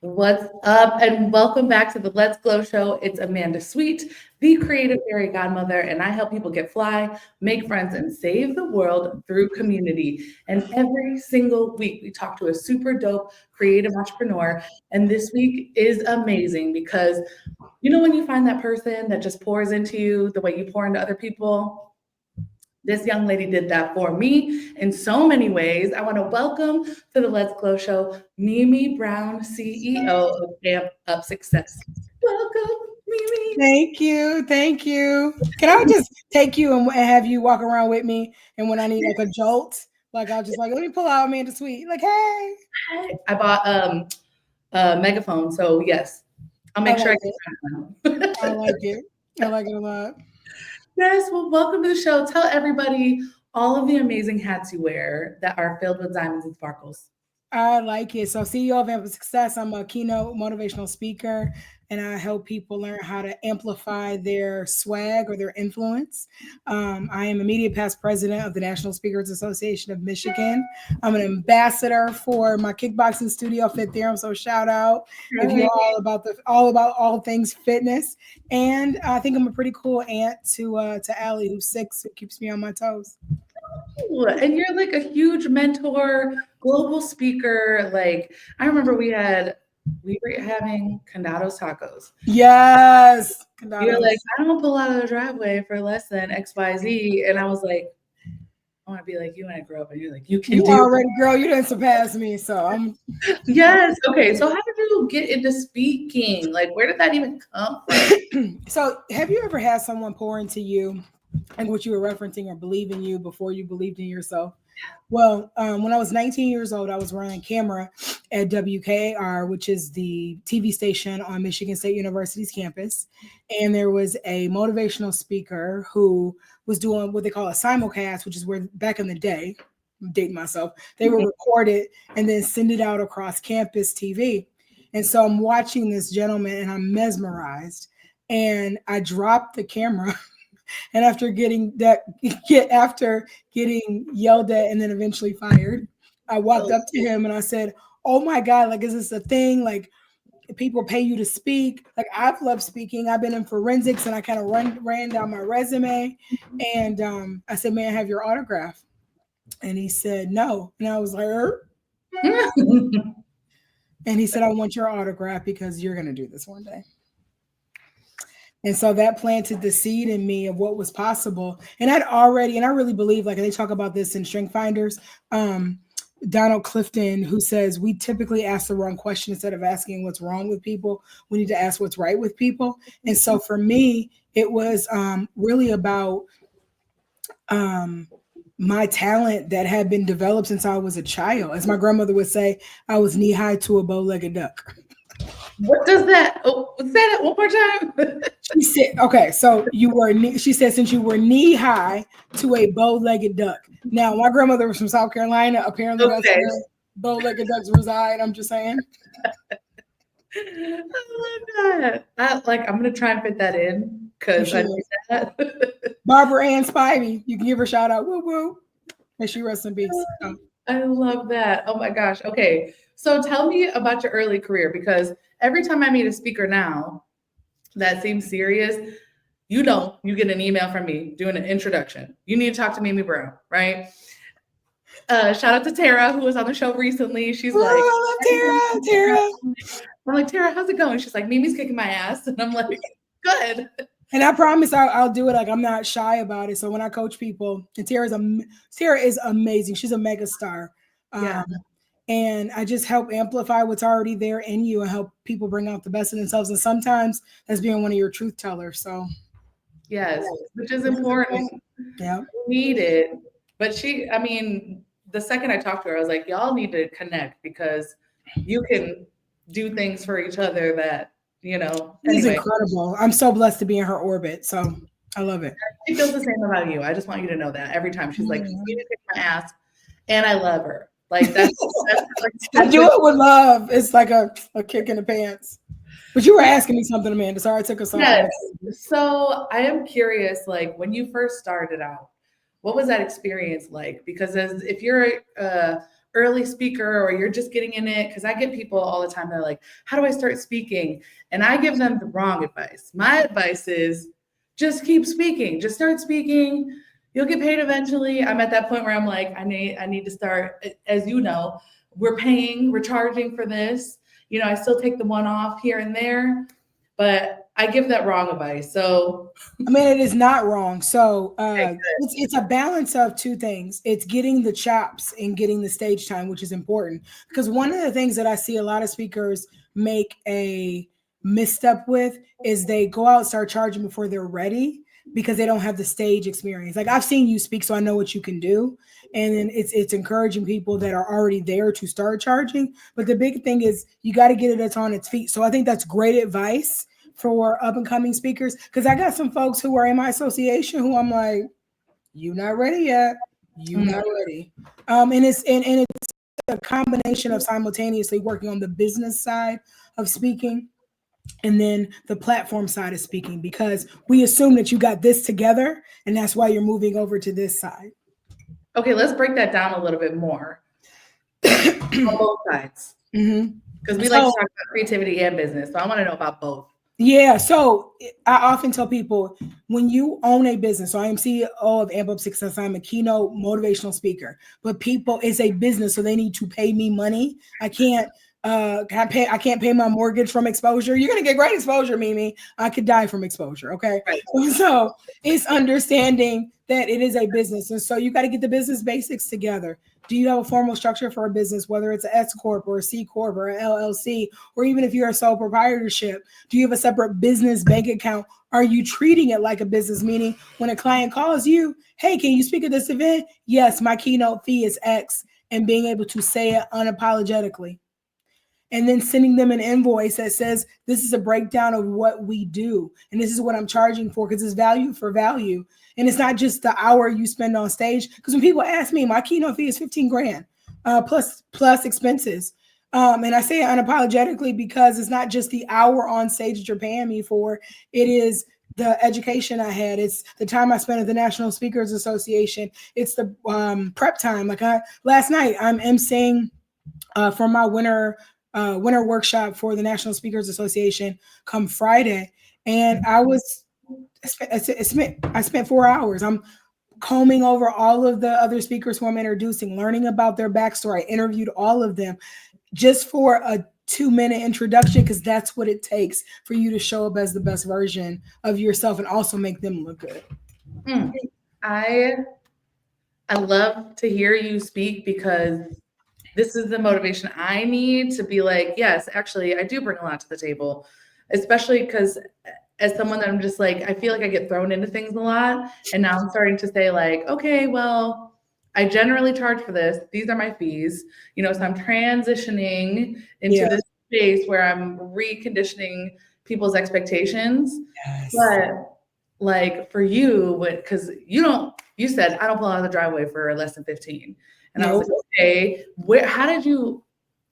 What's up? And welcome back to the Let's Glow Show. It's Amanda Sweet, the creative fairy godmother, and I help people get fly, make friends, and save the world through community. And every single week, we talk to a super dope creative entrepreneur. And this week is amazing because when you find that person that just pours into you the way you pour into other people? This young lady did that for me in so many ways. I want to welcome to the Let's Glow Show, Mimi Brown, CEO of Amp Up Success. Welcome, Mimi. Thank you. Thank you. Can I just take you and have you walk around with me? And when I need like a jolt, like I'll just like, let me pull out Amanda Sweet. Like, hey. I bought a megaphone, so yes, I'll make sure I it. I like it. I like it a lot. Yes, well, welcome to the show. Tell everybody all of the amazing hats you wear that are filled with diamonds and sparkles. I like it. So, CEO of Amp Success, I'm a keynote motivational speaker, and I help people learn how to amplify their swag or their influence. I am immediate past president of the National Speakers Association of Michigan. I'm an ambassador for my kickboxing studio, Fit Theorem. So, shout out if you're all about all things fitness. And I think I'm a pretty cool aunt to Allie, who's 6, who keeps me on my toes. And you're like a huge mentor, global speaker. Like I remember we were having Condados tacos. Yes. Condados. You're like, I don't pull out of the driveway for less than XYZ. And I was like, I want to be like you when I grow up. And you're like, you already, girl, you didn't surpass me. So I'm Yes. Okay. So how did you get into speaking? Like, where did that even come from? So have you ever had someone pour into you and what you were referencing or believe in you before you believed in yourself? Well, when I was 19 years old, I was running camera at WKAR, which is the TV station on Michigan State University's campus. And there was a motivational speaker who was doing what they call a simulcast, which is where back in the day, I'm dating myself, they would record it and then send it out across campus TV. And so I'm watching this gentleman and I'm mesmerized. And I dropped the camera. And after getting yelled at and then eventually fired, I walked up to him and I said, "Oh my God, like, is this a thing? Like, people pay you to speak? Like, I've loved speaking. I've been in forensics and I kind of ran down my resume. And I said, may I have your autograph?" And he said, no. And I was like, And he said, I want your autograph because you're going to do this one day. And so that planted the seed in me of what was possible. And I really believe, like they talk about this in Strength Finders, Donald Clifton, who says we typically ask the wrong question. Instead of asking what's wrong with people, we need to ask what's right with people. And so for me, it was really about my talent that had been developed since I was a child. As my grandmother would say, I was knee high to a bow-legged duck. What does that? Oh, say that one more time. She said, okay, so she said, since you were knee high to a bow-legged duck. Now, my grandmother was from South Carolina. Apparently, that's where bow-legged ducks reside. I'm just saying. I love that. I'm going to try and fit that in because I need that. Barbara Ann Spivey. You can give her a shout out. Woo woo. May she rest in peace. I love that. Oh my gosh. Okay. So tell me about your early career, because every time I meet a speaker now that seems serious, you get an email from me doing an introduction. You need to talk to Mimi Brown, right? Shout out to Tara, who was on the show recently. She's like, I love Tara. I'm like, Tara, how's it going? She's like, Mimi's kicking my ass. And I'm like, good. And I promise I'll do it. Like, I'm not shy about it. So when I coach people, and Tara is amazing. She's a mega star. Yeah. And I just help amplify what's already there in you and help people bring out the best in themselves. And sometimes that's being one of your truth tellers. So yes, which is important. Yeah. We need it. But the second I talked to her, I was like, y'all need to connect because you can do things for each other that, It's incredible. I'm so blessed to be in her orbit. So I love it. She feels the same about you. I just want you to know that every time she's like, you kick my ass, and I love her. Like that's I do it with love. It's like a kick in the pants. But you were asking me something, Amanda. Sorry, I took us off. Yes. So I am curious, like when you first started out, what was that experience like? Because if you're early speaker or you're just getting in it, because I get people all the time, they're like, how do I start speaking? And I give them the wrong advice. My advice is just keep speaking, just start speaking. You'll get paid eventually. I'm at that point where I'm like, I need to start, as you know, we're charging for this. I still take the one off here and there, but I give that wrong advice. So I mean, it is not wrong. So it's a balance of two things. It's getting the chops and getting the stage time, which is important. Because one of the things that I see a lot of speakers make a misstep with is they go out and start charging before they're ready because they don't have the stage experience. Like, I've seen you speak, so I know what you can do. And then it's encouraging people that are already there to start charging. But the big thing is you got to get it on its feet. So I think that's great advice for up and coming speakers, because I got some folks who are in my association who I'm like, you not ready yet. You not ready. And it's a combination of simultaneously working on the business side of speaking and then the platform side of speaking, because we assume that you got this together and that's why you're moving over to this side. Okay, let's break that down a little bit more on both sides. Because we like to talk about creativity and business. So I want to know about both. Yeah. So I often tell people, when you own a business, so I am CEO of Amp Up Success, I'm a keynote motivational speaker, but people, it's a business, so they need to pay me money. I can't pay my mortgage from exposure. You're going to get great exposure, Mimi. I could die from exposure. Okay. Right. So it's understanding that it is a business. And so you got to get the business basics together. Do you have a formal structure for a business, whether it's an S Corp or a C Corp or an LLC, or even if you're a sole proprietorship? Do you have a separate business bank account? Are you treating it like a business? Meaning, when a client calls you, hey, can you speak at this event? Yes, my keynote fee is X, and being able to say it unapologetically. And then sending them an invoice that says, this is a breakdown of what we do, and this is what I'm charging for, because it's value for value. And it's not just the hour you spend on stage. Because when people ask me, my keynote fee is 15 grand plus expenses. And I say it unapologetically because it's not just the hour on stage that you're paying me for. It is the education I had. It's the time I spent at the National Speakers Association. It's the prep time. Like last night, I'm emceeing for my winter workshop for the National Speakers Association come Friday. And I spent 4 hours. I'm combing over all of the other speakers who I'm introducing, learning about their backstory. I interviewed all of them just for a 2-minute introduction, because that's what it takes for you to show up as the best version of yourself and also make them look good. I love to hear you speak, because this is the motivation I need to be like, yes, actually, I do bring a lot to the table, especially because as someone that I'm just like, I feel like I get thrown into things a lot. And now I'm starting to say like, okay, well, I generally charge for this. These are my fees, so I'm transitioning into this space where I'm reconditioning people's expectations. Yes. But like for you, because you said, I don't pull out of the driveway for less than 15. And I was like, okay, how did you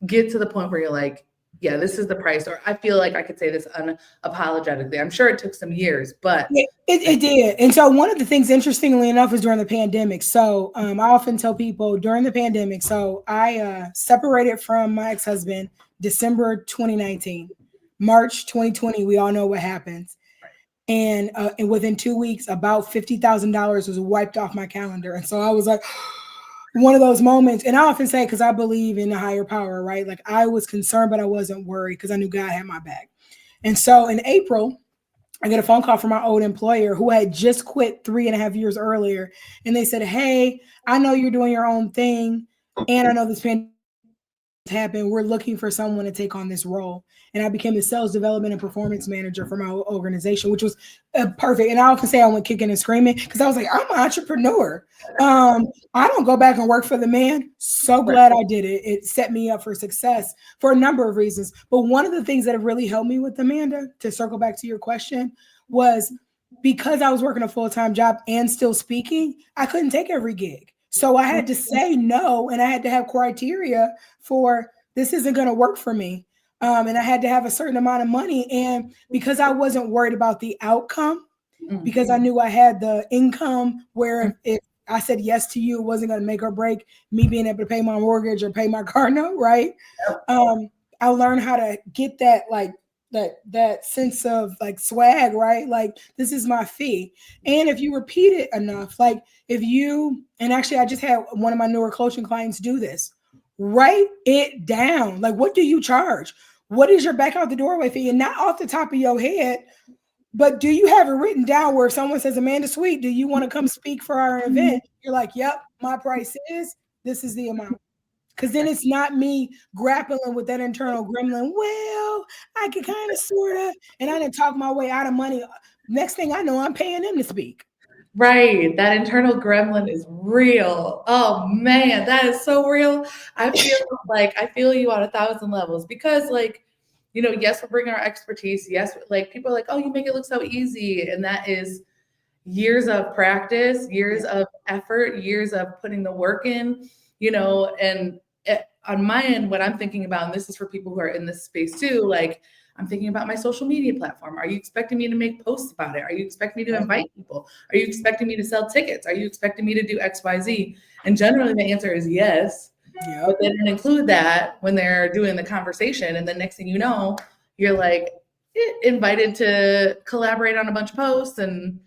get to the point where you're like, yeah, this is the price? Or I feel like I could say this unapologetically. I'm sure it took some years, but it did. And so one of the things, interestingly enough, was during the pandemic. So I often tell people during the pandemic, so I separated from my ex-husband December 2019, March 2020, we all know what happens. And within 2 weeks, about $50,000 was wiped off my calendar. And so I was like, one of those moments, and I often say, because I believe in a higher power, right? Like, I was concerned, but I wasn't worried because I knew God had my back. And so in April, I get a phone call from my old employer who had just quit 3.5 years earlier. And they said, hey, I know you're doing your own thing, and I know this pandemic happened. We're looking for someone to take on this role. And I became the sales development and performance manager for my organization, which was perfect. And I often say I went kicking and screaming because I was like, I'm an entrepreneur. I don't go back and work for the man. So glad I did it. It set me up for success for a number of reasons. But one of the things that have really helped me with Amanda, to circle back to your question, was because I was working a full-time job and still speaking, I couldn't take every gig. So I had to say no, and I had to have criteria for this isn't going to work for me. And I had to have a certain amount of money. And because I wasn't worried about the outcome, because I knew I had the income where if I said yes to you. It wasn't going to make or break me being able to pay my mortgage or pay my car note, right? I learned how to get that, like, that sense of like swag, right? Like, this is my fee. And if you repeat it enough, like if you, and actually I just had one of my newer coaching clients do this, write it down. Like, what do you charge? What is your back out the doorway fee? And not off the top of your head, but do you have it written down where if someone says, Amanda Sweet, do you want to come speak for our event? You're like, yep, my price is, this is the amount. Because then it's not me grappling with that internal gremlin. Well, I can kind of, sort of, and I didn't talk my way out of money. Next thing I know, I'm paying them to speak. Right. That internal gremlin is real. Oh man, that is so real. I feel you on 1,000 levels because like, yes, we're bringing our expertise. Yes, like people are like, oh, you make it look so easy. And that is years of practice, years of effort, years of putting the work in, and on my end, what I'm thinking about, and this is for people who are in this space too, like I'm thinking about my social media platform. Are you expecting me to make posts about it? Are you expecting me to invite people? Are you expecting me to sell tickets? Are you expecting me to do X, Y, Z? And generally the answer is yes. Yep. But they didn't include that when they're doing the conversation. And the next thing you know, you're like invited to collaborate on a bunch of posts and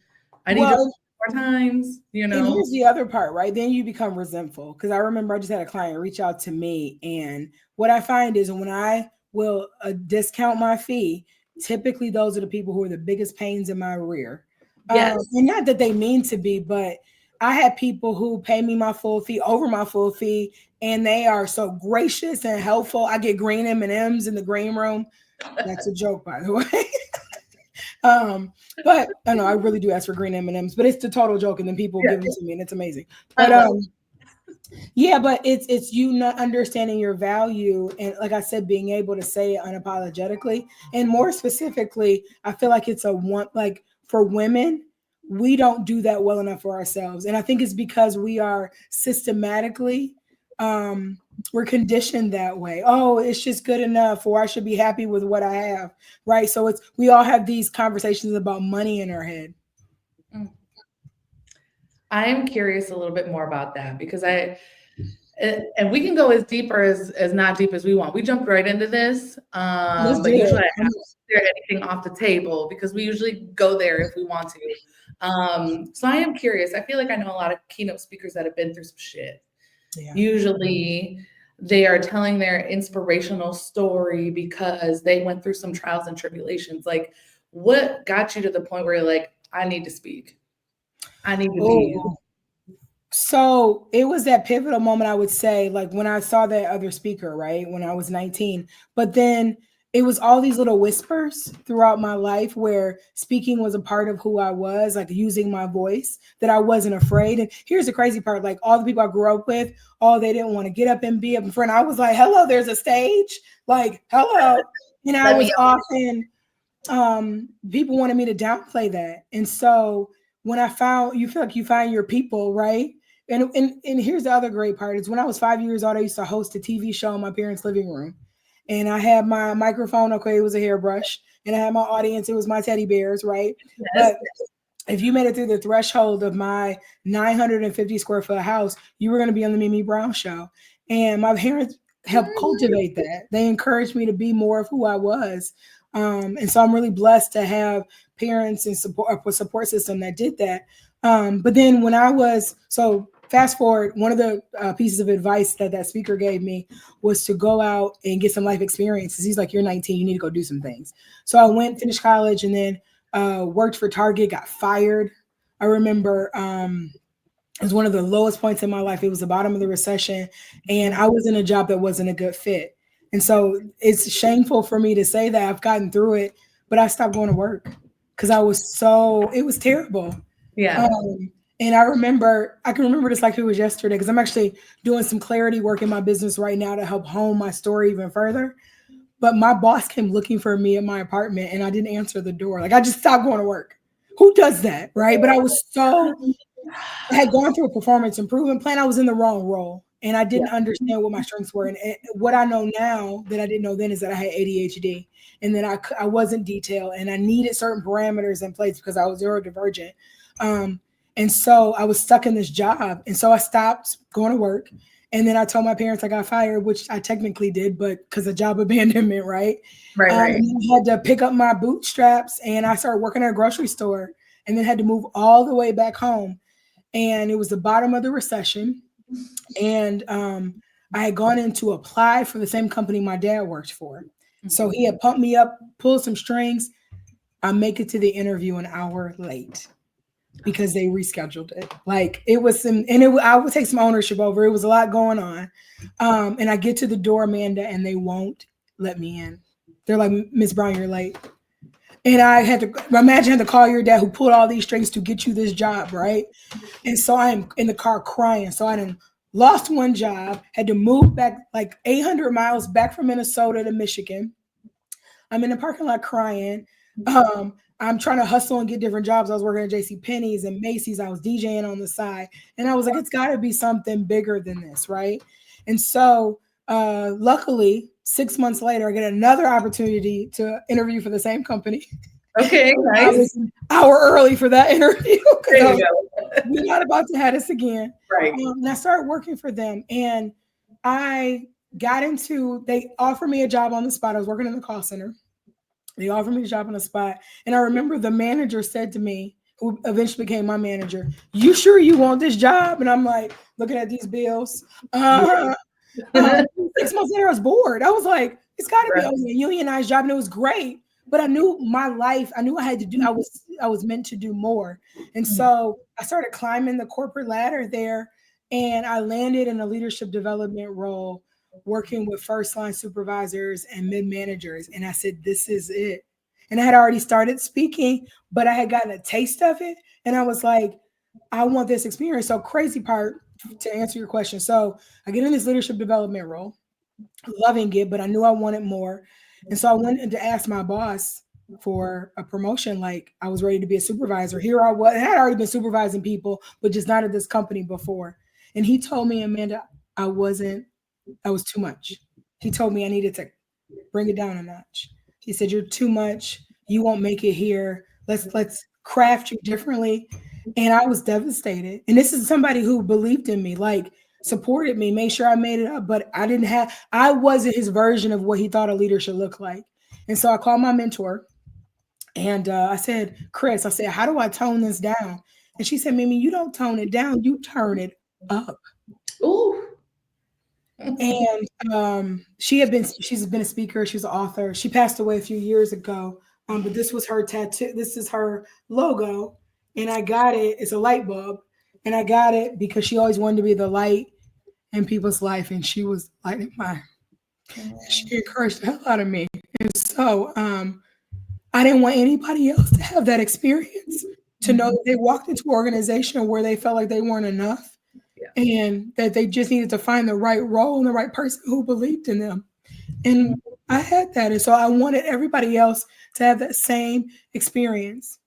I need more times, And here's the other part, right? Then you become resentful. Because I remember I just had a client reach out to me. And what I find is when I will discount my fee, typically those are the people who are the biggest pains in my rear. Yes. And not that they mean to be, but I had people who pay me my full fee over my full fee, and they are so gracious and helpful. I get green M&Ms in the green room. That's a joke, by the way. But I know I really do ask for green M&Ms, but it's the total joke, and then people give them to me, and it's amazing. But yeah, but it's you not understanding your value, and like I said, being able to say it unapologetically, and more specifically, I feel like it's like for women, we don't do that well enough for ourselves, and I think it's because we are systematically we're conditioned that way. Oh, it's just good enough, or I should be happy with what I have, right? So we all have these conversations about money in our head. I am curious a little bit more about that because and we can go as deep or as not deep as we want. We jumped right into this, but usually I have to clear anything off the table because we usually go there if we want to. So I am curious. I feel like I know a lot of keynote speakers that have been through some shit. Yeah. Usually they are telling their inspirational story because they went through some trials and tribulations. Like, what got you to the point where you're like, I need to speak? I need to be. So it was that pivotal moment, I would say, like when I saw that other speaker, right, when I was 19. But then it was all these little whispers throughout my life where speaking was a part of who I was, like using my voice, that I wasn't afraid. And here's the crazy part, like all the people I grew up with, they didn't want to get up and be up in front. I was like, hello, there's a stage, like, hello. And I was often, people wanted me to downplay that. And so when you feel like you find your people, right? And here's the other great part is when I was 5 years old, I used to host a TV show in my parents' living room. And I had my microphone, okay, it was a hairbrush. And I had my audience, it was my teddy bears, right? Yes. But if you made it through the threshold of my 950 square foot house, you were going to be on the Mimi Brown show. And my parents helped cultivate that. They encouraged me to be more of who I was. And so I'm really blessed to have parents and a support system that did that. But then when fast forward, one of the pieces of advice that speaker gave me was to go out and get some life experiences. He's like, you're 19, you need to go do some things. So I went, finished college, and then worked for Target, got fired. I remember it was one of the lowest points in my life. It was the bottom of the recession, and I was in a job that wasn't a good fit. And so it's shameful for me to say that I've gotten through it, but I stopped going to work because it was terrible. Yeah. And I can remember this like it was yesterday because I'm actually doing some clarity work in my business right now to help hone my story even further. But my boss came looking for me at my apartment and I didn't answer the door. Like I just stopped going to work. Who does that, right? But I had gone through a performance improvement plan. I was in the wrong role and I didn't understand what my strengths were. And what I know now that I didn't know then is that I had ADHD and that I wasn't detailed and I needed certain parameters in place because I was neurodivergent. And so I was stuck in this job. And so I stopped going to work. And then I told my parents I got fired, which I technically did, but because of job abandonment, right? Right. And then I had to pick up my bootstraps and I started working at a grocery store and then had to move all the way back home. And it was the bottom of the recession. And I had gone in to apply for the same company my dad worked for. So he had pumped me up, pulled some strings. I make it to the interview an hour late because they rescheduled it. Like it was some, and I would take some ownership over. It was a lot going on. And I get to the door, Amanda, and they won't let me in. They're like, Miss Brown, you're late. And I had to imagine to call your dad who pulled all these strings to get you this job, right? And so I'm in the car crying. So I done lost one job, had to move back like 800 miles back from Minnesota to Michigan. I'm in the parking lot crying. I'm trying to hustle and get different jobs. I was working at JCPenney's and Macy's. I was DJing on the side. And I was like, it's got to be something bigger than this, right? And so luckily, 6 months later, I get another opportunity to interview for the same company. Okay, nice. I was an hour early for that interview because we're not about to have this again. Right. And I started working for them. And I got into, they offered me a job on the spot. I was working in the call center. They offered me a job on the spot. And I remember the manager said to me, who eventually became my manager, you sure you want this job? And I'm like, looking at these bills. 6 months later, I was bored. I was like, it's got to be a unionized job. And it was great. But I knew my life, I knew I had to do, I was meant to do more. And so I started climbing the corporate ladder there. And I landed in a leadership development role, working with first line supervisors and mid managers. And I said, this is it. And I had already started speaking, but I had gotten a taste of it. And I was like, I want this experience. So crazy part to answer your question. So I get in this leadership development role, loving it, but I knew I wanted more. And so I went to ask my boss for a promotion. Like I was ready to be a supervisor. Here I was, I had already been supervising people, but just not at this company before. And he told me, Amanda, I was too much. He told me I needed to bring it down a notch. He said, you're too much. You won't make it here. Let's craft you differently. And I was devastated. And this is somebody who believed in me, like supported me, made sure I made it up, but I wasn't his version of what he thought a leader should look like. And so I called my mentor and I said, Chris, I said, how do I tone this down? And she said, Mimi, you don't tone it down, you turn it up. Ooh. And she's been a speaker, she's an author. She passed away a few years ago. But this was her tattoo, this is her logo. And I got it, it's a light bulb. And I got it because she always wanted to be the light in people's life. And she was lighting mine. She encouraged the hell out of me. And so I didn't want anybody else to have that experience, to know that they walked into an organization where they felt like they weren't enough and that they just needed to find the right role and the right person who believed in them. And I had that. And so I wanted everybody else to have that same experience.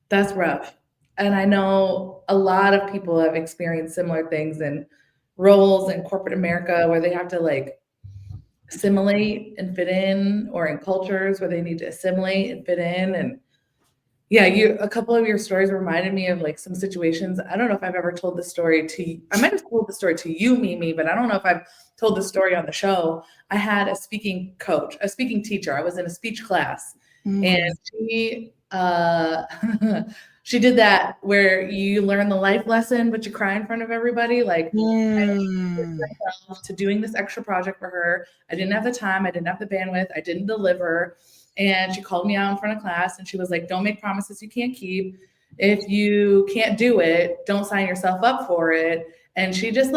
That's rough. And I know a lot of people have experienced similar things in roles in corporate America where they have to like assimilate and fit in, or in cultures where they need to assimilate and fit in. And yeah, a couple of your stories reminded me of like some situations. I don't know if I've ever told this story to you. I might have told the story to you, Mimi, but I don't know if I've told the story on the show. I had a speaking coach, a speaking teacher. I was in a speech class and she did that where you learn the life lesson, but you cry in front of everybody. Like I committed myself to doing this extra project for her. I didn't have the time. I didn't have the bandwidth. I didn't deliver. And she called me out in front of class and she was like, don't make promises you can't keep. If you can't do it, don't sign yourself up for it. And she just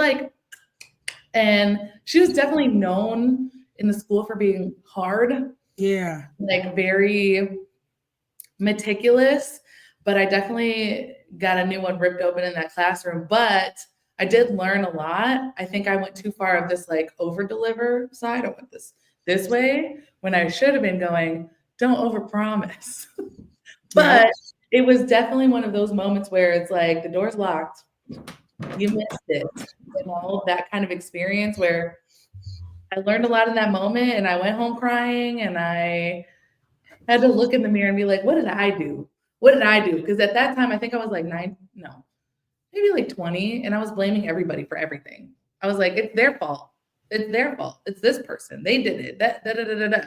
and she was definitely known in the school for being hard. Yeah. Like very meticulous, but I definitely got a new one ripped open in that classroom. But I did learn a lot. I think I went too far of this like over deliver side. I went this way when I should have been going, don't over promise. But it was definitely one of those moments where it's like the door's locked. You missed it. You know, that kind of experience where I learned a lot in that moment and I went home crying and I I had to look in the mirror and be like, what did I do? What did I do? Because at that time, I think I was like maybe like 20, and I was blaming everybody for everything. I was like, it's their fault. It's their fault. It's this person. They did it. That da da da da da.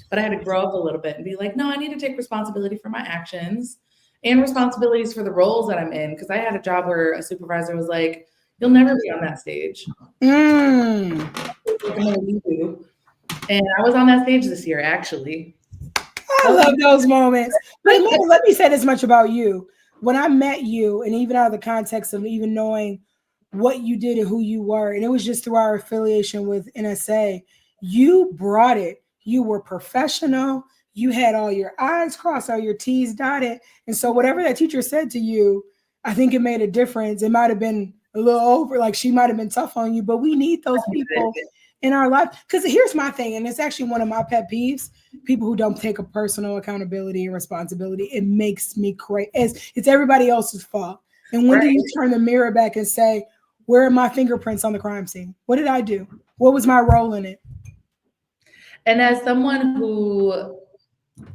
But I had to grow up a little bit and be like, no, I need to take responsibility for my actions and responsibilities for the roles that I'm in. Because I had a job where a supervisor was like, you'll never be on that stage. Mm. And I was on that stage this year, actually. I love those moments. But let me say this much about you. When I met you, and even out of the context of even knowing what you did and who you were, and it was just through our affiliation with NSA, you brought it. You were professional. You had all your I's crossed, all your T's dotted. And so whatever that teacher said to you, I think it made a difference. It might have been a little over, like she might have been tough on you, but we need those people in our life. Because here's my thing, and it's actually one of my pet peeves: people who don't take a personal accountability and responsibility. It makes me crazy. It's everybody else's fault. And when do you turn the mirror back and say, where are my fingerprints on the crime scene? What did I do? What was my role in it? And as someone who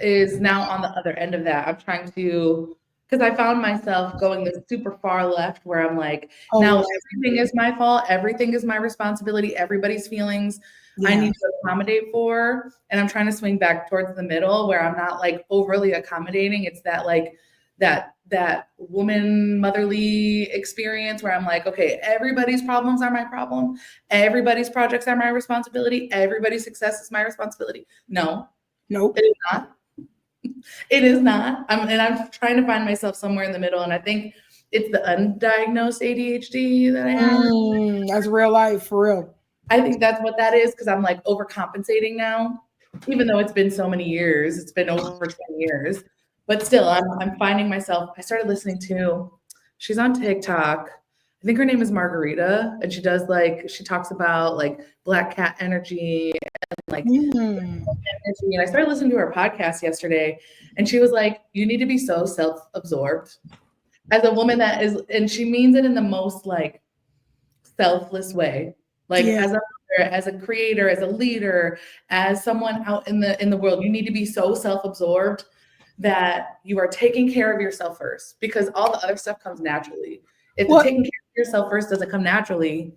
is now on the other end of that, I'm trying to, because I found myself going this super far left where I'm like, now everything is my fault. Everything is my responsibility. Everybody's feelings I need to accommodate for. And I'm trying to swing back towards the middle where I'm not like overly accommodating. It's that like that woman motherly experience where I'm like, okay, everybody's problems are my problem. Everybody's projects are my responsibility. Everybody's success is my responsibility. No, nope, it is not. It is not. I'm trying to find myself somewhere in the middle. And I think it's the undiagnosed ADHD that I have. That's real life, for real. I think that's what that is, because I'm like overcompensating now, even though it's been so many years. It's been over 10 years. But still, I'm finding myself, I started listening to, she's on TikTok. I think her name is Margarita, and she talks about like Black cat energy and like energy. And I started listening to her podcast yesterday, and she was like, you need to be so self-absorbed as a woman that is, and she means it in the most like selfless way. Like as a mother, as a creator, as a leader, as someone out in the world, you need to be so self-absorbed that you are taking care of yourself first, because all the other stuff comes naturally. If taking care of yourself first doesn't come naturally.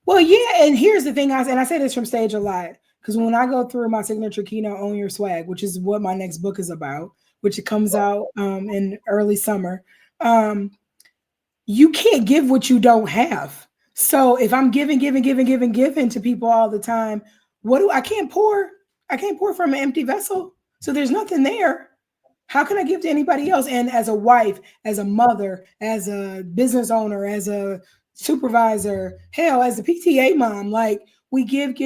Well, yeah, and here's the thing, I say this from stage a lot, because when I go through my signature keynote, Own Your Swag, which is what my next book is about, which it comes out in early summer, you can't give what you don't have. So if I'm giving to people all the time, I can't pour from an empty vessel. So there's nothing there. How can I give to anybody else? And as a wife, as a mother, as a business owner, as a supervisor, hell, as a PTA mom, like we give,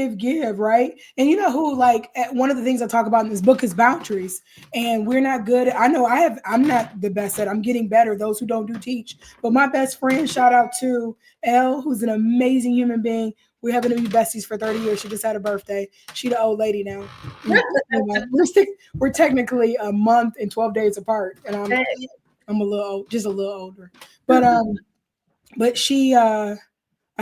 right? And you know who, like, one of the things I talk about in this book is boundaries. And we're not good. I know I'm not the best at it. I'm getting better. Those who don't do teach. But my best friend, shout out to Elle, who's an amazing human being. We're having to be besties for 30 years. She just had a birthday. She's the old lady now. We're technically a month and 12 days apart. And I'm a little older. But she, I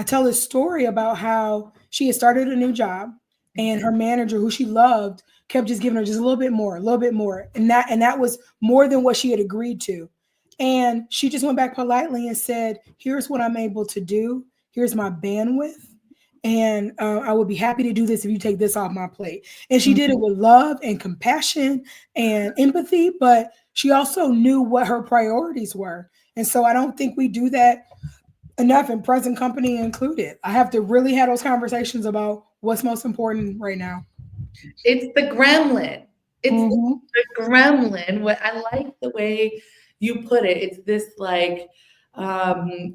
tell this story about how she had started a new job, and her manager, who she loved, kept just giving her just a little bit more. And that was more than what she had agreed to. And she just went back politely and said, here's what I'm able to do. Here's my bandwidth. And I would be happy to do this if you take this off my plate. And she did it with love and compassion and empathy, but she also knew what her priorities were. And so I don't think we do that enough, in present company included. I have to really have those conversations about what's most important right now. It's the gremlin. It's the gremlin. What I like the way you put it. It's this like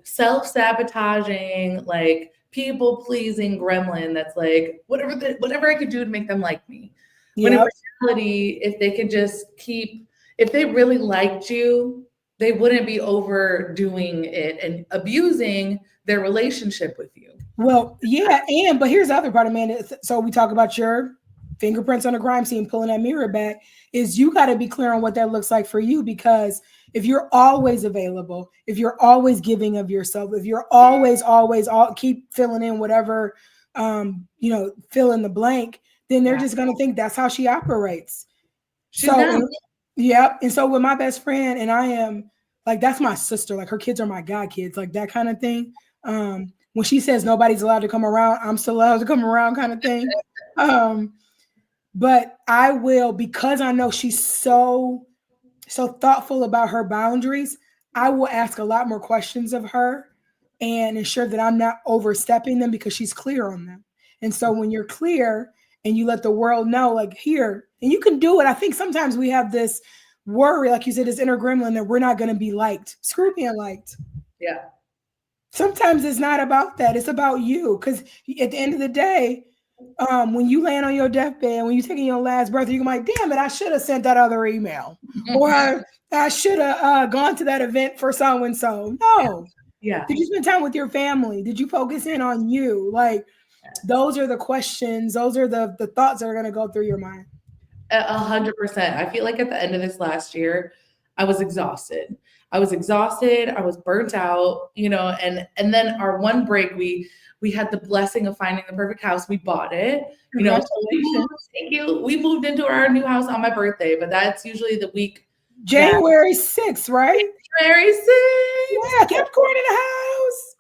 self-sabotaging, like people-pleasing gremlin that's like, whatever I could do to make them like me. When in reality, if they could just if they really liked you, they wouldn't be overdoing it and abusing their relationship with you. Well, yeah, but here's the other part, Amanda. So we talk about your fingerprints on the crime scene, pulling that mirror back, is you got to be clear on what that looks like for you. Because if you're always available, if you're always giving of yourself, if you're always keep filling in whatever, fill in the blank, then they're just going to think that's how she operates. She's down. Yep. And so with my best friend, and I am like, that's my sister. Like her kids are my god kids, like that kind of thing. When she says nobody's allowed to come around, I'm still allowed to come around, kind of thing. But I will, because I know she's so thoughtful about her boundaries, I will ask a lot more questions of her and ensure that I'm not overstepping them because she's clear on them. And so when you're clear and you let the world know, like, here, and you can do it. I think sometimes we have this worry, like you said, this inner gremlin that we're not going to be liked. Screw being liked. Yeah. Sometimes it's not about that. It's about you. Because at the end of the day, when you land on your deathbed, when you're taking your last breath, you're like, damn it, I should have sent that other email. Or I should have gone to that event for so and so. No. Yeah. Did you spend time with your family? Did you focus in on you? Like, those are the questions. Those are the thoughts that are going to go through your mind. 100%. I feel like at the end of this last year, I was exhausted. I was burnt out, and then our one break, we had the blessing of finding the perfect house. We bought it, thank you. We moved into our new house on my birthday, but that's usually the week. January 6th, right? January 6th. Yeah, Capricorn in the house.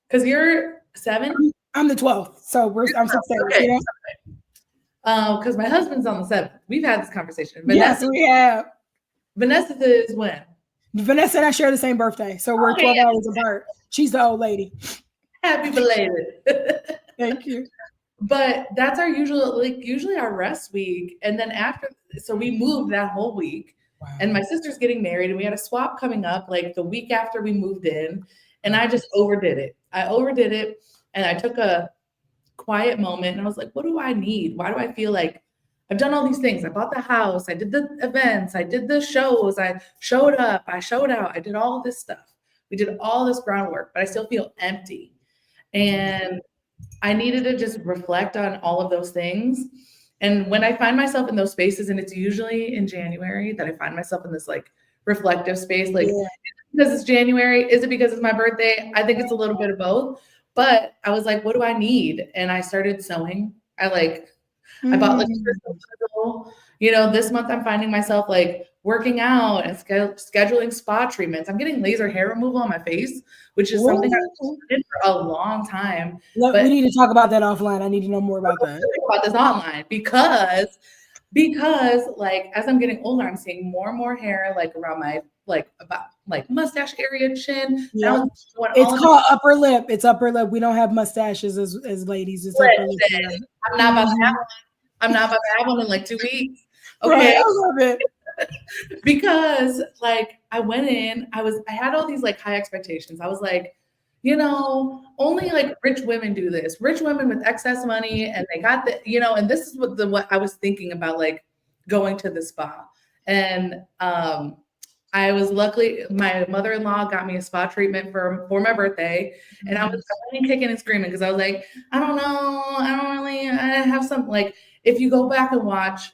Because you're 7? I'm the 12th, so I'm 6 days. Okay. Because my husband's on the 7th. We've had this conversation. Yes, we have. Vanessa is when? Vanessa and I share the same birthday, so we're 12 hours apart. She's the old lady. Happy belated. Thank you. But that's our usually our rest week. And then so we moved that whole week. Wow. And my sister's getting married, and we had a swap coming up like the week after we moved in. And I just overdid it. And I took a quiet moment and I was like, what do I need? Why do I feel like I've done all these things? I bought the house, I did the events, I did the shows, I showed up, I showed out, I did all this stuff. We did all this groundwork, but I still feel empty. And I needed to just reflect on all of those things. And when I find myself in those spaces, and it's usually in January that I find myself in this like reflective space, like because it's January, is it because it's my birthday? I think it's a little bit of both. But I was like, what do I need? And I started sewing. I bought like a crystal puzzle. This month I'm finding myself like working out and scheduling spa treatments. I'm getting laser hair removal on my face, which is something I've did for a long time. We need to talk about that offline. I need to know more about that. About this online because like as I'm getting older, I'm seeing more and more hair like around my mustache area, chin. Yeah. It's called upper lip. It's upper lip. We don't have mustaches as ladies. It's upper lip. I'm not about to have one. I'm not about to have one in like 2 weeks. Okay. Right, I love it. Because like I went in, I had all these like high expectations. I was like, only like rich women do this. Rich women with excess money, and they got the, and this is what I was thinking about, like going to the spa. And I was luckily, my mother-in-law got me a spa treatment for my birthday, and I was kicking and screaming because I was like, I don't know, I have some, like, if you go back and watch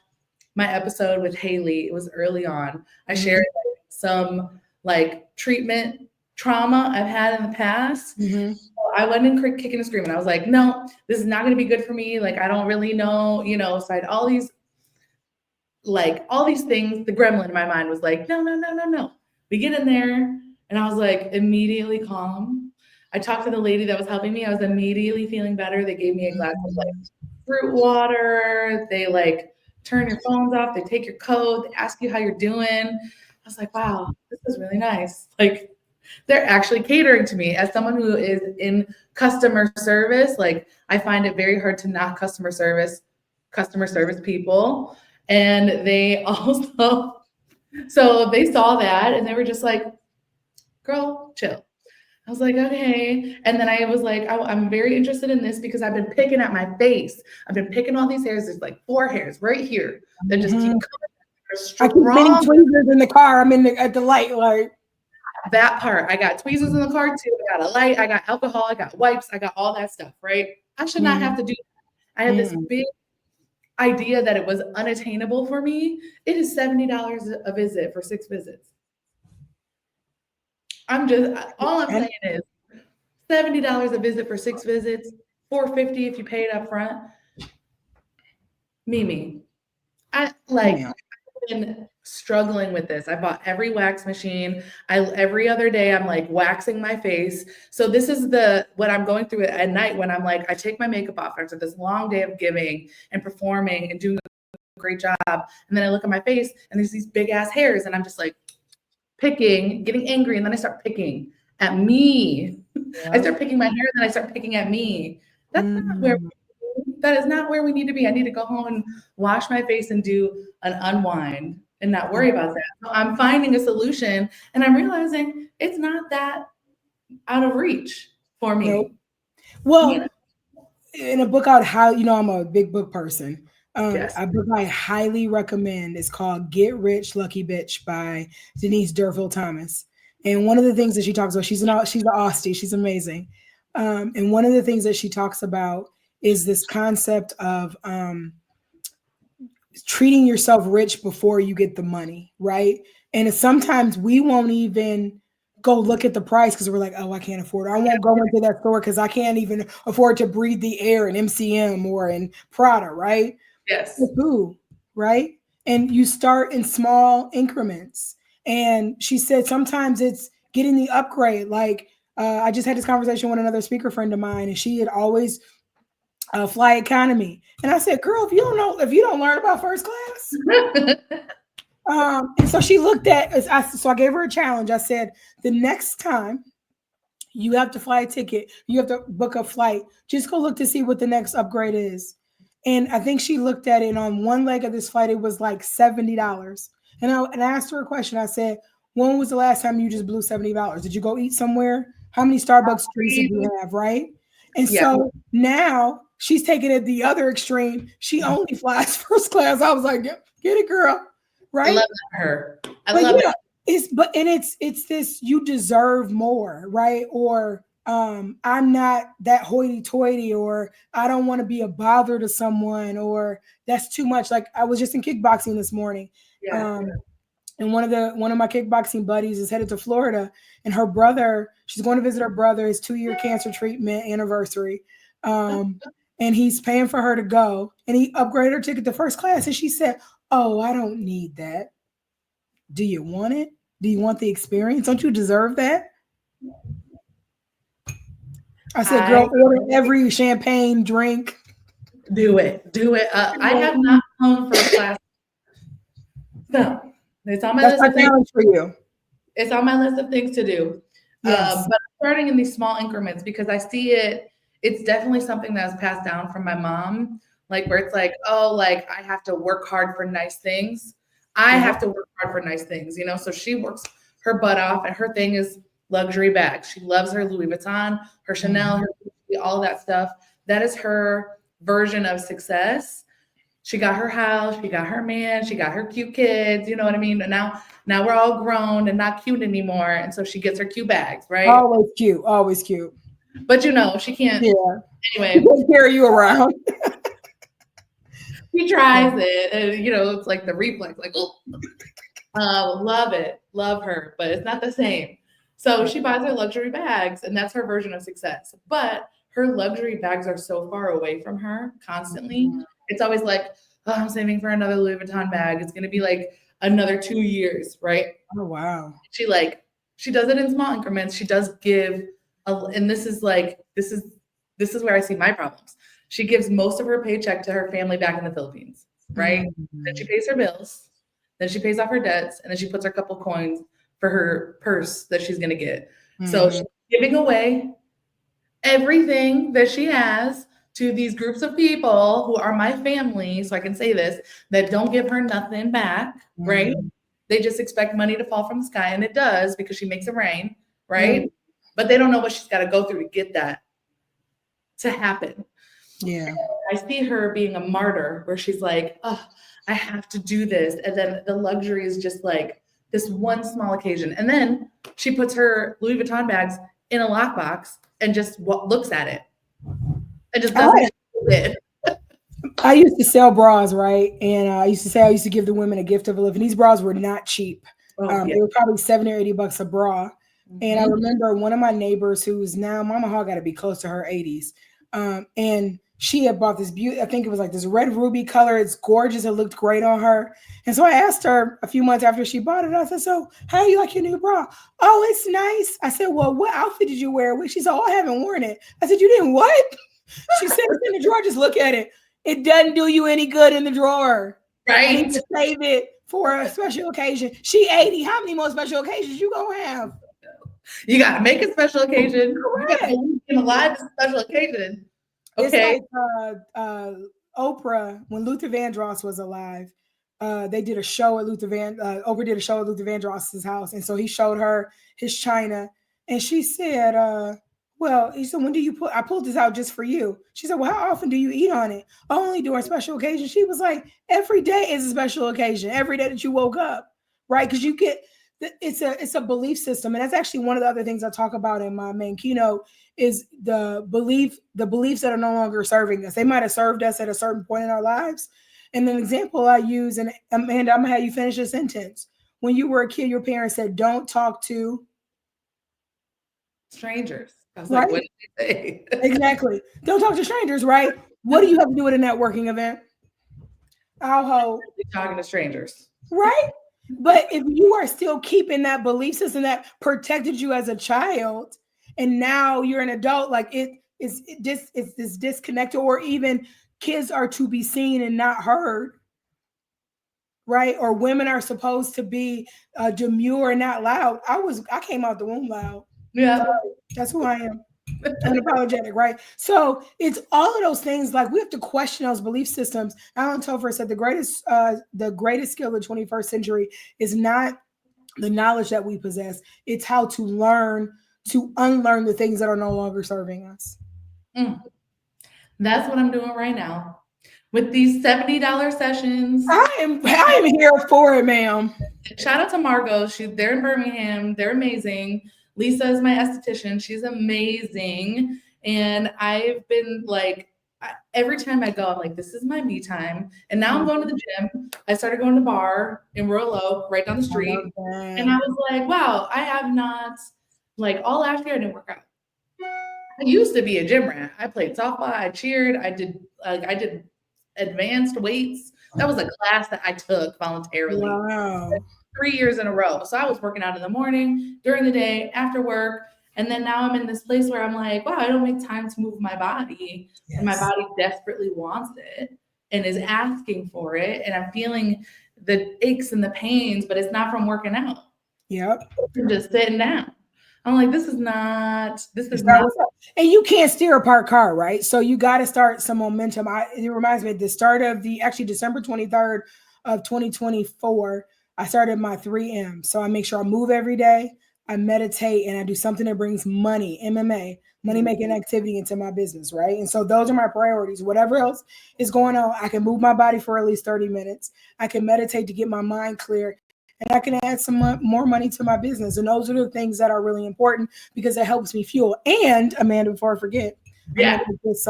my episode with Haley, it was early on, I shared like, some like treatment trauma I've had in the past. So I went in kicking and screaming. I was like, no, this is not going to be good for me. Like, I don't really know, so I had all these things. The gremlin in my mind was like, no. We get in there and I was like immediately calm. I talked to the lady that was helping me. I was immediately feeling better. They gave me a glass of like fruit water. They like turn your phones off. They take your code. They ask you how you're doing. I was like, wow, this is really nice. Like, they're actually catering to me. As someone who is in customer service, like I find it very hard to not customer service people. And they also, so they saw that and they were just like, girl, chill. I was like, okay. And then I was like, I'm very interested in this because I've been picking at my face. I've been picking all these hairs. There's like 4 hairs right here that just keep coming. I keep getting tweezers in the car. I'm at the light, like that part. I got tweezers in the car too. I got a light. I got alcohol. I got wipes. I got all that stuff. Right? I should not have to do that. I had this big idea that it was unattainable for me. It is $70 a visit for 6 visits. All I'm saying is $70 a visit for 6 visits, $450 if you pay it up front. Mimi, I like been struggling with this. I bought every wax machine. Every other day I'm like waxing my face. So this is what I'm going through at night when I'm like, I take my makeup off after this long day of giving and performing and doing a great job. And then I look at my face and there's these big ass hairs and I'm just like picking, getting angry. And then I start picking at me. Yeah. I start picking my hair and then I start picking at me. That's not where that is not where we need to be. I need to go home and wash my face and do an unwind and not worry about that. So I'm finding a solution and I'm realizing it's not that out of reach for me. Nope. Well, in a book out how, I'm a big book person. Yes. A book I highly recommend is called Get Rich Lucky Bitch by Denise Durfield Thomas. And one of the things that she talks about, she's an Austie, she's amazing. And one of the things that she talks about is this concept of treating yourself rich before you get the money, right? And sometimes we won't even go look at the price because we're like, oh, I can't afford it. I won't go into that store because I can't even afford to breathe the air in MCM or in Prada, right? Yes. Boo, right? And you start in small increments. And she said sometimes it's getting the upgrade. Like I just had this conversation with another speaker friend of mine, and she had always fly economy. And I said, girl, if you don't learn about first class. And so she looked at, so I gave her a challenge. I said, the next time you have to fly a ticket, you have to book a flight, just go look to see what the next upgrade is. And I think she looked at it on one leg of this flight. It was like $70. And I asked her a question. I said, when was the last time you just blew $70? Did you go eat somewhere? How many Starbucks drinks did you have, right? And so now she's taking it the other extreme. She only flies first class. I was like, get it, girl. Right? I love her. I love it. It's this, you deserve more, right? Or I'm not that hoity-toity, or I don't want to be a bother to someone, or that's too much. Like I was just in kickboxing this morning. And one of my kickboxing buddies is headed to Florida, and her brother, she's going to visit her brother, his 2-year cancer treatment anniversary. And he's paying for her to go, and he upgraded her ticket to first class. And she said, oh, I don't need that. Do you want it? Do you want the experience? Don't you deserve that? I said, girl, order every champagne drink. Do it. I have not flown first class. No. It's on my list of things for you. It's on my list of things to do. Yes. But I'm starting in these small increments because I see it's definitely something that was passed down from my mom, like where it's like, oh, like I have to work hard for nice things. I have to work hard for nice things, so she works her butt off, and her thing is luxury bags. She loves her Louis Vuitton, her Chanel, her all of that stuff. That is her version of success. She got her house, she got her man, she got her cute kids, you know what I mean? And now we're all grown and not cute anymore. And so she gets her cute bags, right? Always cute, always cute. But she can't. Yeah. Anyway. She carry you around. She tries it, and it's like the reflex, like, oh, love it, love her, but it's not the same. So she buys her luxury bags, and that's her version of success. But her luxury bags are so far away from her constantly. Mm-hmm. It's always like, oh, I'm saving for another Louis Vuitton bag. It's going to be like another 2 years, right? Oh, wow. She does it in small increments. She does give, and this is where I see my problems. She gives most of her paycheck to her family back in the Philippines, right? Mm-hmm. Then she pays her bills. Then she pays off her debts. And then she puts her couple coins for her purse that she's going to get. Mm-hmm. So she's giving away everything that she has to these groups of people who are my family, so I can say this, that don't give her nothing back, right? They just expect money to fall from the sky, and it does because she makes it rain, right? But they don't know what she's got to go through to get that to happen. Yeah. I see her being a martyr where she's like, oh, I have to do this. And then the luxury is just like this one small occasion. And then she puts her Louis Vuitton bags in a lockbox and just looks at it. And just doesn't do it. I used to sell bras, right? And I used to give the women a gift of a lift. And these bras were not cheap. They were probably $70 or $80 a bra. Mm-hmm. And I remember one of my neighbors who's now, Mama Hall got to be close to her 80s. And she had bought this beauty, I think it was like this red ruby color. It's gorgeous. It looked great on her. And so I asked her a few months after she bought it, I said, so how do you like your new bra? Oh, it's nice. I said, well, what outfit did you wear? She said, oh, I haven't worn it. I said, you didn't what? She said, it's in the drawer. Just look at it. It doesn't do you any good in the drawer. Right. I need to save it for a special occasion. She 80. How many more special occasions you gonna have? You got to make a special occasion. Correct. You got to believe in alive as a special occasion. Okay. It's like Oprah, when Luther Vandross was alive, they did a show at Oprah did a show at Luther Vandross's house. And so he showed her his china. And she said, well, he said, when do you I pulled this out just for you. She said, well, how often do you eat on it? Only during special occasions. She was like, every day is a special occasion. Every day that you woke up, right? Because you get, it's a belief system. And that's actually one of the other things I talk about in my main keynote is the beliefs that are no longer serving us. They might have served us at a certain point in our lives. And an example I use, and Amanda, I'm gonna have you finish the sentence. When you were a kid, your parents said, don't talk to strangers. I was right? like, what did they say? Exactly. Don't talk to strangers, right? What do you have to do at a networking event? I'll hold. Talking to strangers. Right? But if you are still keeping that belief system that protected you as a child, and now you're an adult, like it's this disconnected, or even kids are to be seen and not heard, right? Or women are supposed to be demure and not loud. I came out the womb loud. Yeah, that's who I am. Unapologetic, right? So it's all of those things. Like we have to question those belief systems. Alan Topher said the greatest skill of the 21st century is not the knowledge that we possess. It's how to learn to unlearn the things that are no longer serving us. That's what I'm doing right now with these $70 sessions. I am here for it, ma'am. Shout out to Margot. They're in Birmingham. They're amazing. Lisa is my esthetician. She's amazing. And I've been like, every time I go, I'm like, this is my me time. And now I'm going to the gym. I started going to the bar in Royal Oak, right down the street. And I was like, wow, I have not, like all last year I didn't work out. I used to be a gym rat. I played softball. I cheered. I did advanced weights. That was a class that I took voluntarily. Wow. 3 years in a row. So I was working out in the morning, during the day, after work. And then now I'm in this place where I'm like, wow, I don't make time to move my body. Yes. And my body desperately wants it and is asking for it. And I'm feeling the aches and the pains, but it's not from working out. Yep. I'm just sitting down. I'm like, this is not. And you can't steer a parked car, right? So you got to start some momentum. It reminds me of the start of December 23rd of 2024, I started my 3M. So I make sure I move every day, I meditate, and I do something that brings money, MMA, money-making activity into my business, right? And so those are my priorities. Whatever else is going on, I can move my body for at least 30 minutes. I can meditate to get my mind clear, and I can add some more money to my business. And those are the things that are really important because it helps me fuel. And Amanda, before I forget, this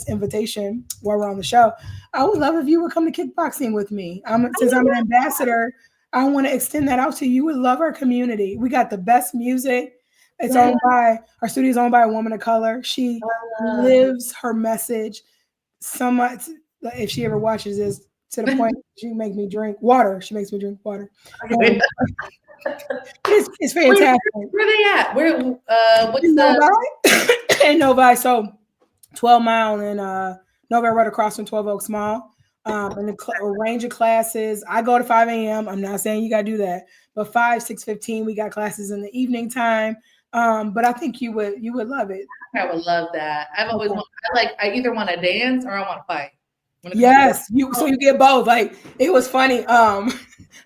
invitation while we're on the show, I would love if you would come to kickboxing with me. Since I'm an ambassador, I want to extend that out to you. You would love our community. We got the best music. It's owned by, our studio is owned by a woman of color. She lives her message so much. If she ever watches this, to the point she makes me drink water. She makes me drink water. It's fantastic. Where they at? What's in Novi? In Novi. So 12 Mile and Novi right across from 12 Oaks Mall. And a range of classes. I go to 5 a.m. I'm not saying you got to do that, but 5, 6:15, we got classes in the evening time. But I think you would love it. I would love that. I've always I either want to dance or I want to fight. Yes, so you get both. Like it was funny.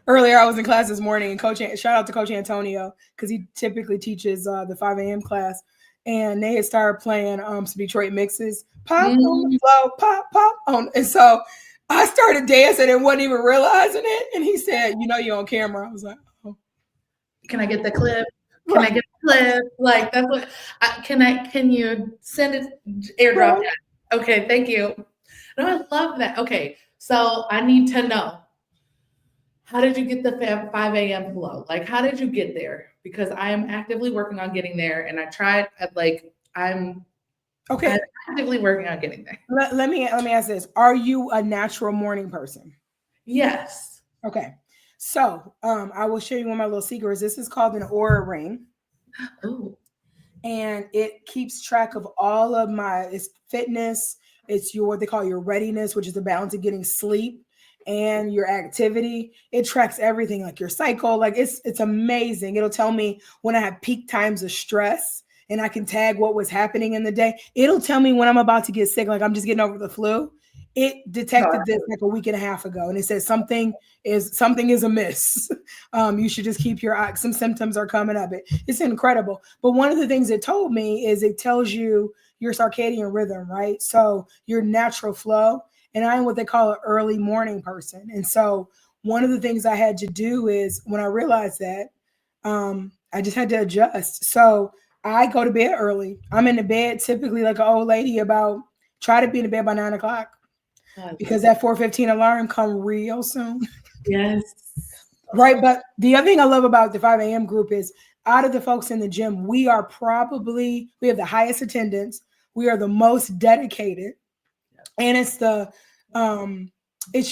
Earlier I was in class this morning, and shout out to Coach Antonio because he typically teaches the 5 a.m. class, and they had started playing some Detroit mixes, pop on the flow, pop on, and so I started dancing and wasn't even realizing it. And he said, you're on camera. I was like, oh. Can I get the clip? Can I get the clip? Like, that's what, can you send it, airdrop that? Okay, thank you. No, I love that. Okay, so I need to know, how did you get the 5 a.m. flow? Like, how did you get there? Because I am actively working on getting there. And I tried, Okay. I'm actively working on getting there. Let me ask this. Are you a natural morning person? Yes. Okay. So I will show you one of my little secrets. This is called an Aura ring. Oh, And it keeps track of all of my it's fitness, it's your what they call your readiness, which is the balance of getting sleep and your activity. It tracks everything like your cycle. Like it's amazing. It'll tell me when I have peak times of stress and I can tag what was happening in the day. It'll tell me when I'm about to get sick, like I'm just getting over the flu. It detected this like a week and a half ago, and it says something is amiss. You should just keep your eye. Some symptoms are coming up. It's incredible. But one of the things it told me is it tells you your circadian rhythm, right? So your natural flow. And I'm what they call an early morning person. And so one of the things I had to do is when I realized that, I just had to adjust. So I go to bed early. I'm in the bed typically like an old lady about try to be in the bed by 9 o'clock because that 4:15 alarm come real soon. yes. Right. But the other thing I love about the 5 a.m. group is out of the folks in the gym, we have the highest attendance. We are the most dedicated. And it's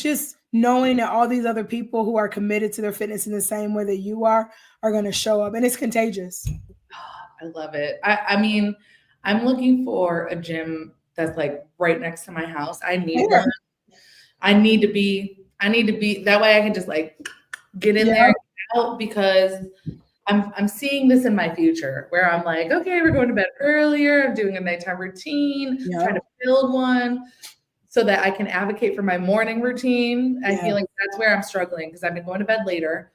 just knowing that all these other people who are committed to their fitness in the same way that you are going to show up. And it's contagious. I love it. I mean, I'm looking for a gym that's like right next to my house. I need Yeah. one. I need to be that way I can just like get in there and get out because I'm seeing this in my future where I'm like, okay, we're going to bed earlier. I'm doing a nighttime routine, trying to build one so that I can advocate for my morning routine. I feel like that's where I'm struggling because I've been going to bed later,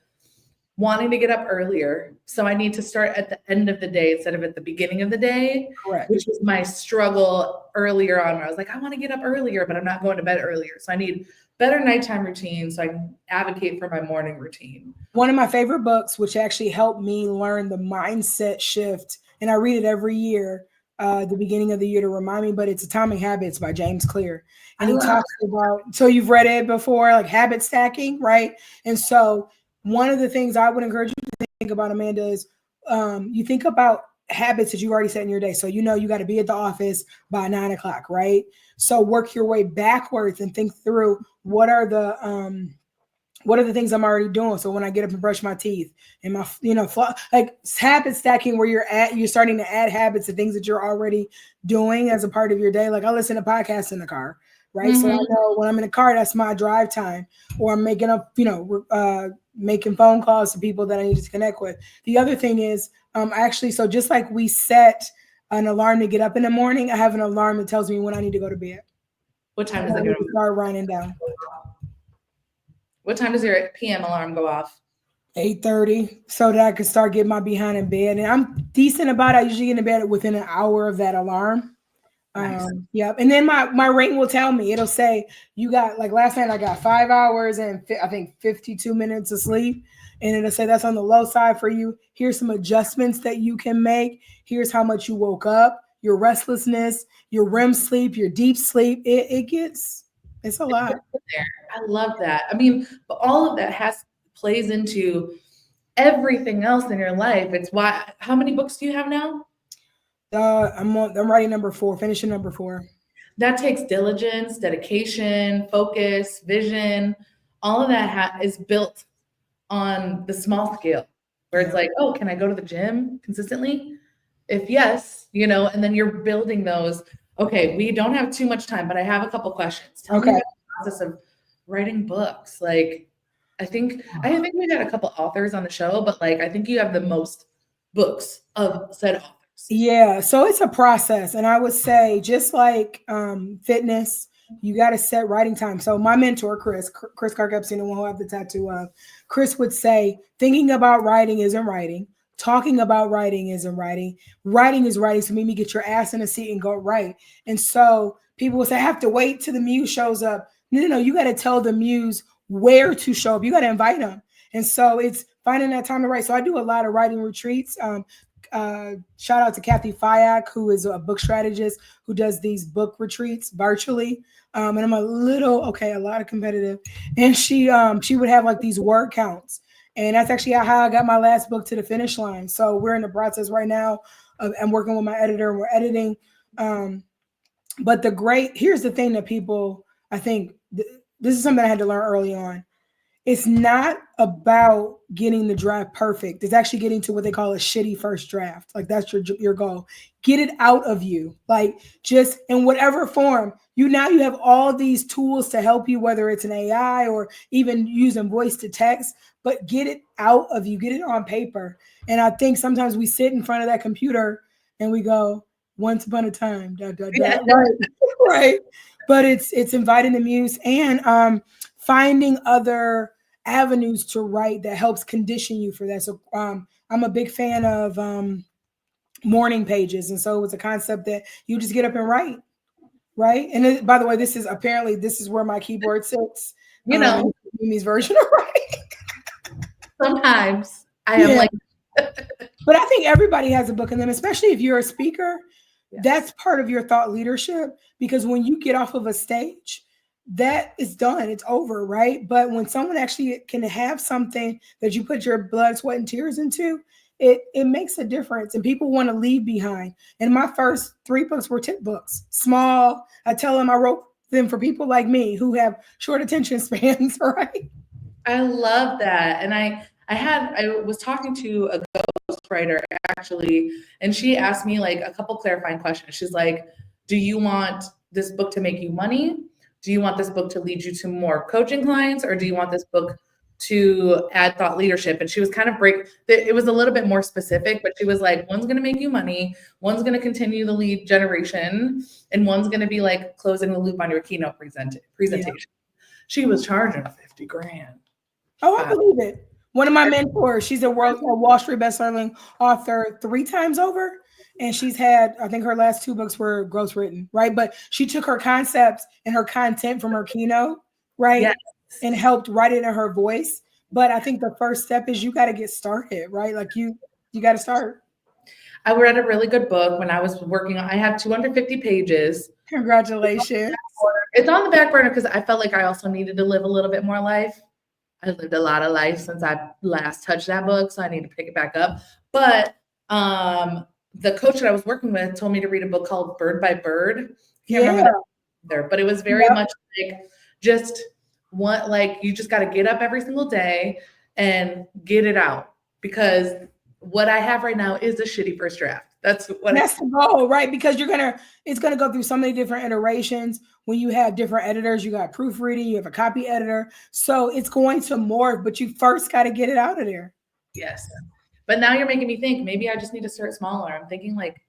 wanting to get up earlier. So I need to start at the end of the day instead of at the beginning of the day, Correct. which was my struggle earlier on where I was like, I want to get up earlier, but I'm not going to bed earlier. So I need better nighttime routine so I can advocate for my morning routine. One of my favorite books, which actually helped me learn the mindset shift, and I read it every year, the beginning of the year to remind me, but it's Atomic Habits by James Clear. And he talks about, so you've read it before, like habit stacking, right? And so one of the things I would encourage you to think about, Amanda, is you think about habits that you've already set in your day. So you got to be at the office by 9 o'clock, right? So work your way backwards and think through what are the things I'm already doing. So when I get up and brush my teeth and my, like habit stacking where you're starting to add habits to things that you're already doing as a part of your day. Like I listen to podcasts in the car, right? Mm-hmm. So I know when I'm in the car, that's my drive time, or I'm making up, making phone calls to people that I need to connect with. The other thing is so just like we set an alarm to get up in the morning, I have an alarm that tells me when I need to go to bed. What time does it go? Start writing down. What time does your PM alarm go off? 8:30, so that I can start getting my behind in bed. And I'm decent about it. I usually get in bed within an hour of that alarm. Nice. Yep. And then my ring will tell me, it'll say, you got, like last night I got 5 hours and I think 52 minutes of sleep. And it'll say that's on the low side for you. Here's some adjustments that you can make. Here's how much you woke up, your restlessness, your REM sleep, your deep sleep. It's a lot. I love that. I mean, but all of that plays into everything else in your life. It's why. How many books do you have now? I'm writing number 4, finishing number 4. That takes diligence, dedication, focus, vision. All of that is built on the small scale, where it's like, oh, can I go to the gym consistently? If yes, and then you're building those. Okay, we don't have too much time, but I have a couple questions. Tell me about the process of writing books. Like, I think we got a couple authors on the show, but like, I think you have the most books of said authors. Yeah, so it's a process, and I would say just like fitness, you got to set writing time. So my mentor, Chris Clark Epstein, the one who I have the tattoo of, Chris would say, thinking about writing isn't writing. Talking about writing isn't writing. Writing is writing. So maybe get your ass in a seat and go write. And so people will say, I have to wait till the muse shows up. No, you got to tell the muse where to show up. You got to invite them. And so it's finding that time to write. So I do a lot of writing retreats. Shout out to Kathy Fayak, who is a book strategist who does these book retreats virtually. And I'm a lot of competitive. And she would have like these word counts. And that's actually how I got my last book to the finish line. So we're in the process right now of, I'm working with my editor and we're editing But here's the thing that people, I think this is something I had to learn early on. It's not about getting the draft perfect. It's actually getting to what they call a shitty first draft. Like that's your goal. Get it out of you. Like just in whatever form. You have all these tools to help you, whether it's an AI or even using voice to text, but get it out of you. Get it on paper. And I think sometimes we sit in front of that computer and we go, once upon a time, Yeah. right. But it's inviting the muse and finding other avenues to write that helps condition you for that. So I'm a big fan of morning pages. And so it's a concept that you just get up and write. Right. And by the way, this is where my keyboard sits. Mimi's version of writing. Sometimes I am like, but I think everybody has a book in them, especially if you're a speaker. Yes. That's part of your thought leadership, because when you get off of a stage, that is done. It's over, right? But when someone actually can have something that you put your blood, sweat, and tears into, it makes a difference, and people want to leave behind. And my first 3 books were tip books, small. I tell them I wrote them for people like me who have short attention spans, right? I love that. And I was talking to a ghostwriter actually, and she asked me like a couple clarifying questions. She's like, do you want this book to make you money? Do you want this book to lead you to more coaching clients, or do you want this book to add thought leadership? And she was kind of it was a little bit more specific, but she was like, one's going to make you money, one's going to continue the lead generation, and one's going to be like closing the loop on your keynote presentation. Yeah. She was charging $50,000. Oh, I believe it. One of my mentors, she's a Wall Street bestselling author 3 times over. And she's had, I think her last 2 books were gross written, right? But she took her concepts and her content from her keynote, right? Yes. And helped write it in her voice. But I think the first step is you got to get started, right? Like you got to start. I read a really good book when I was working on, I have 250 pages. Congratulations. It's on the back burner because I felt like I also needed to live a little bit more life. I lived a lot of life since I last touched that book, so I need to pick it back up. But the coach that I was working with told me to read a book called Bird by Bird. Can't remember there, but it was very much like just you just got to get up every single day and get it out, because what I have right now is a shitty first draft. That's the goal, right? Because it's gonna go through so many different iterations. When you have different editors, you got proofreading, you have a copy editor, so it's going to morph. But you first got to get it out of there. Yes. But now you're making me think maybe I just need to start smaller. I'm thinking like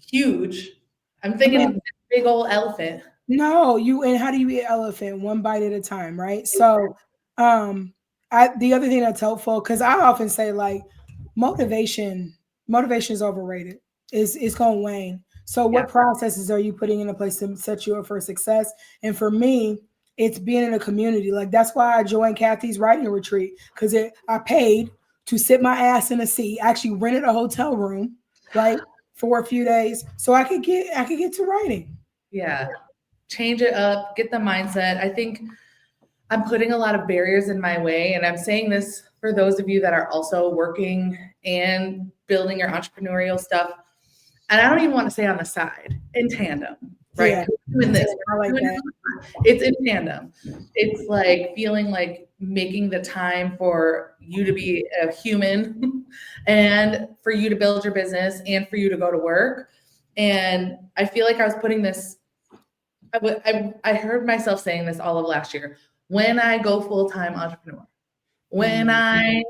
huge. I'm thinking big old elephant. No, and how do you eat elephant? One bite at a time, right? So the other thing that's helpful, because I often say like motivation is overrated. It's going to wane. So what processes are you putting into place to set you up for success? And for me, it's being in a community. Like that's why I joined Kathy's writing retreat, because I paid to sit my ass in a seat. I actually rented a hotel room, right, for a few days so I could get to writing. Yeah. Change it up, get the mindset. I think I'm putting a lot of barriers in my way, and I'm saying this for those of you that are also working and building your entrepreneurial stuff. And I don't even want to say on the side, in tandem, right? Yeah. Doing this. I like that. It's in tandem. It's like feeling like making the time for you to be a human and for you to build your business and for you to go to work. And I feel like I was putting this, I heard myself saying this all of last year. When I go full-time entrepreneur, when I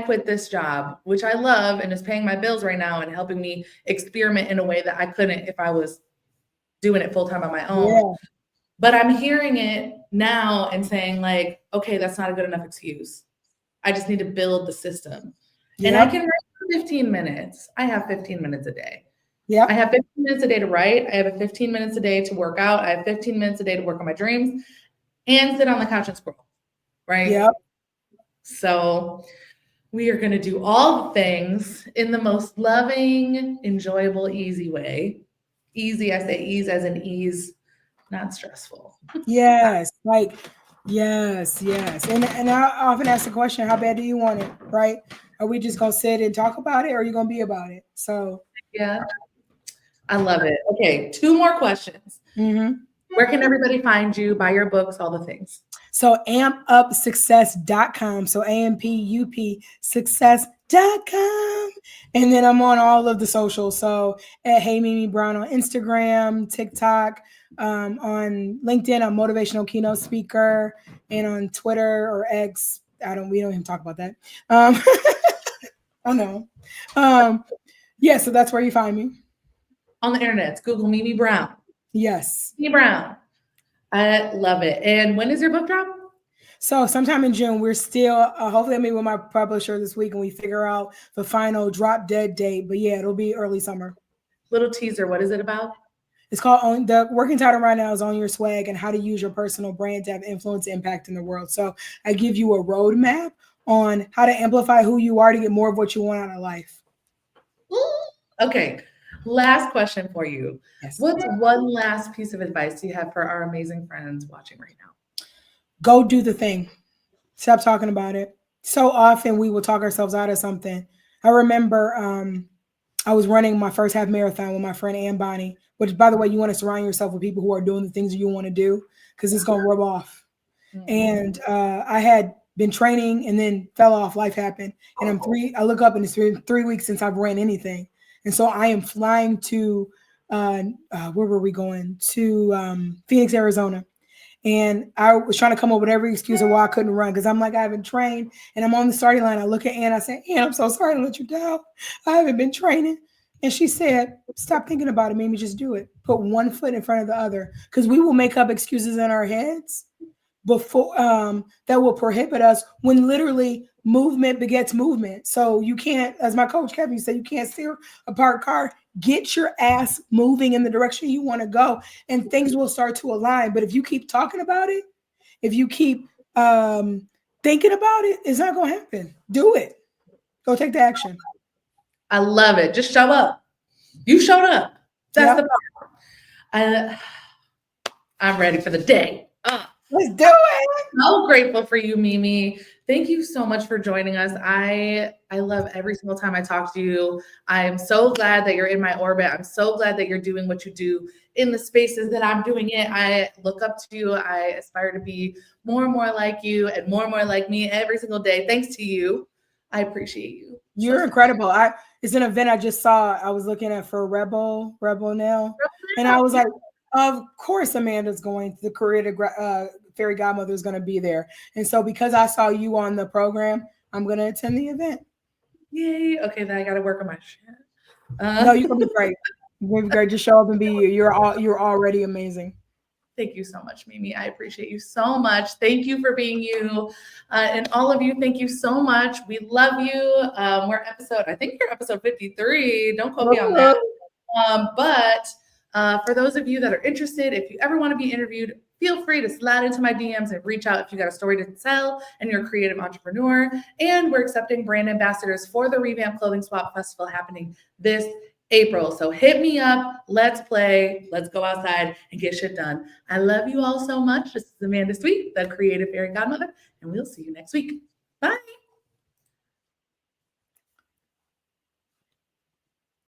quit this job, which I love and is paying my bills right now and helping me experiment in a way that I couldn't if I was doing it full-time on my own. Yeah. But I'm hearing it now and saying like, okay, that's not a good enough excuse. I just need to build the system. Yep. And I can write for 15 minutes. I have 15 minutes a day. Yeah. I have 15 minutes a day to write. I have 15 minutes a day to work out. I have 15 minutes a day to work on my dreams and sit on the couch and scroll. Right. Yep. So we are going to do all the things in the most loving, enjoyable, easy way. Easy, I say ease as in ease, not stressful. Yes. Yes. And I often ask the question, how bad do you want it? Right. Are we just going to sit and talk about it, or are you going to be about it? So yeah. I love it. Okay, 2 more questions. Mhm. Where can everybody find you, buy your books, all the things? So ampupsuccess.com. So AMPUP success.com. And then I'm on all of the socials. So at Hey Mimi Brown on Instagram, TikTok, on LinkedIn, I'm motivational keynote speaker, and on Twitter or X. We don't even talk about that. Oh no. Yeah, so that's where you find me. On the internet, Google Mimi Brown. Yes. Mimi Brown. I love it. And when is your book drop? So sometime in June, we're still, hopefully I meet with my publisher this week and we figure out the final drop dead date. But yeah, it'll be early summer. Little teaser. What is it about? It's called, the working title right now is Own Your Swag and how to use your personal brand to have influence and impact in the world. So I give you a roadmap on how to amplify who you are to get more of what you want out of life. Okay. Last question for you. Yes. What's one last piece of advice you have for our amazing friends watching right now? Go do the thing. Stop talking about it. So often we will talk ourselves out of something. I remember I was running my first half marathon with my friend Ann Bonnie, which, by the way, you want to surround yourself with people who are doing the things you want to do because it's going to rub off. Mm-hmm. And I had been training and then fell off. Life happened. And I look up and it's been 3 weeks since I've ran anything. And so I am flying to, where were we going? To Phoenix, Arizona. And I was trying to come up with every excuse of why I couldn't run because I'm like, I haven't trained. And I'm on the starting line. I look at Ann. I say, Ann, I'm so sorry to let you down. I haven't been training. And she said, stop thinking about it. Maybe just do it. Put one foot in front of the other because we will make up excuses in our heads before that will prohibit us when literally movement begets movement. So you can't, as my coach Kevin said, you can't steer a parked car. Get your ass moving in the direction you want to go and things will start to align. But if you keep talking about it, if you keep thinking about it, it's not going to happen. Do it. Go take the action. I love it. Just show up. You showed up. That's the part. I'm ready for the day. Let's do it. So grateful for you, Mimi. Thank you so much for joining us. I love every single time I talk to you. I'm so glad that you're in my orbit. I'm so glad that you're doing what you do in the spaces that I'm doing it. I look up to you. I aspire to be more and more like you and more like me every single day. Thanks to you. I appreciate you. You're incredible. It's an event I just saw. I was looking at for Rebel Nail. And I was like, of course, Amanda's going. The Creative Fairy Godmother is going to be there. And so because I saw you on the program, I'm going to attend the event. Yay. Okay, then I got to work on my shit. No, you're going to be great. You're going to be great. Just show up and be you. You're already amazing. Thank you so much, Mimi. I appreciate you so much. Thank you for being you. And all of you, thank you so much. We love you. I think you're episode 53. Don't quote me on that. But for those of you that are interested, if you ever want to be interviewed, feel free to slide into my DMs and reach out if you got a story to tell and you're a creative entrepreneur. And we're accepting brand ambassadors for the Revamp Clothing Swap Festival happening this April. So hit me up. Let's play. Let's go outside and get shit done. I love you all so much. This is Amanda Sweet, the Creative Fairy Godmother, and we'll see you next week. Bye.